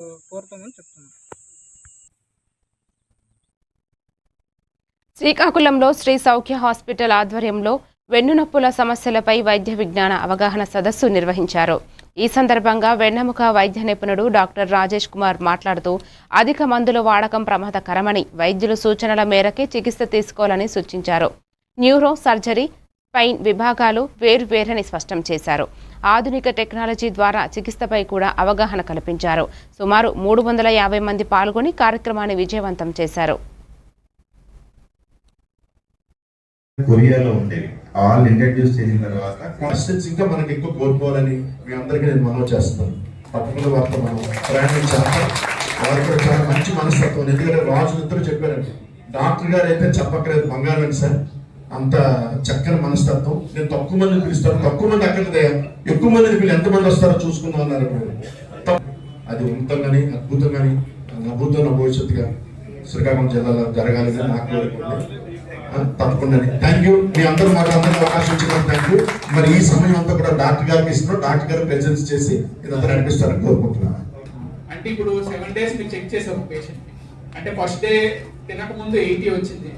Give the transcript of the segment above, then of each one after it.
కోరుతామని చెప్తున్నాం. శ్రీకాకుళంలో శ్రీ సౌఖ్య హాస్పిటల్ ఆధ్వర్యంలో వెన్నునొప్పుల సమస్యలపై వైద్య విజ్ఞాన అవగాహన సదస్సు నిర్వహించారు. ఈ సందర్భంగా వెన్నెముక వైద్య నిపుణుడు డాక్టర్ రాజేష్ కుమార్ మాట్లాడుతూ అధిక మందుల వాడకం ప్రమాదకరమని, వైద్యుల సూచనల మేరకే చికిత్స తీసుకోవాలని సూచించారు. న్యూరో సర్జరీ, స్పైన్ విభాగాలు వేరువేరని స్పష్టం చేశారు. ఆధునిక టెక్నాలజీ ద్వారా చికిత్సపై కూడా అవగాహన కల్పించారు. సుమారు 350 మంది పాల్గొని కార్యక్రమాన్ని విజయవంతం చేశారు. కొరియాలో ఉండేవి ఆల్ ఇంట్రడ్యూస్ చేసిన తర్వాత క్వశ్చన్స్ ఇంకా మనకి ఎక్కువ కోరుకోవాలని మీ అందరికీ నేను మనవి చేస్తున్నాను. తప్పకుండా వారితో మనం ప్రయాణించాలి. వారికి కూడా చాలా మంచి మనస్తత్వం. ఎందుకంటే రాజులందరూ చెప్పారండి, డాక్టర్ గారు అయితే చెప్పక్కర్లేదు, బంగారం అండి సార్, అంత చక్కని మనస్తత్వం. నేను తక్కువ మందిని పిలుస్తాను, తక్కువ మంది అక్కడే ఎక్కువ మందిని పిల్లలు ఎంతమంది వస్తారో చూసుకుందాం అన్నారు. అది ఉన్నతంగాని అద్భుతంగాని నవ్వుతున్న భవిష్యత్తుగా శ్రీకాకుళం జిల్లాలో జరగాలి అని నాకు కోరుకుంటుంది. తప్పకుండా థ్యాంక్ యూ. మీ అందరూ మాకు అందరికీ అవకాశం ఇచ్చినందుకు థ్యాంక్ యూ. మరి ఈ సమయం అంతా కూడా డాక్టర్ గారికి ఇస్తున్నాం. డాక్టర్ గారు ప్రెజెన్స్ చేసి ఇదంతా నడిపిస్తారని కోరుకుంటున్నాను. అంటే ఇప్పుడు 7 days మీరు చెక్ చేసాము పేషెంట్. అంటే ఫస్ట్ డే తినక ముందు 80 వచ్చింది,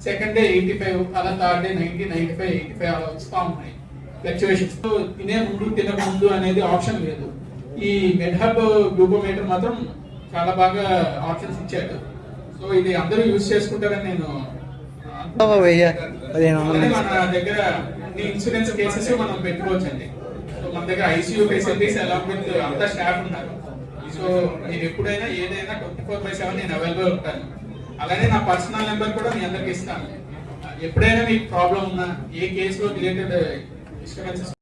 సెకండ్ డే 85, అలా థర్డ్ డే 90, 95, 85 అలా వస్తూ ఉన్నాయి ఫ్లక్చువేషన్స్. తినే ముందు తినక ముందు అనేది ఆప్షన్ లేదు. ఈ మెడ్హబ్ గ్లూకోమీటర్ మాత్రం చాలా బాగా ఆప్షన్స్ ఇచ్చాడు. సో ఇది అందరూ యూజ్ చేసుకుంటారని నేను మన దగ్గర ఇన్సూరెన్స్ కేసెస్ మనం పెట్టుకోవచ్చండి. సో మన దగ్గర ఐసీయూ ఫెసిలిటీస్ అలాంగ్ విత్ అంతా స్టాఫ్ ఉన్నారు. సో మీరు ఎప్పుడైనా ఏదైనా 24/7 నేను అవైలబుల్ ఉంటాను. అలానే నా పర్సనల్ నెంబర్ కూడా మీ అందరికి ఇస్తాను. ఎప్పుడైనా మీకు ప్రాబ్లం ఉన్నా, ఏ కేసులో రిలేటెడ్ డిస్టర్బెన్సెస్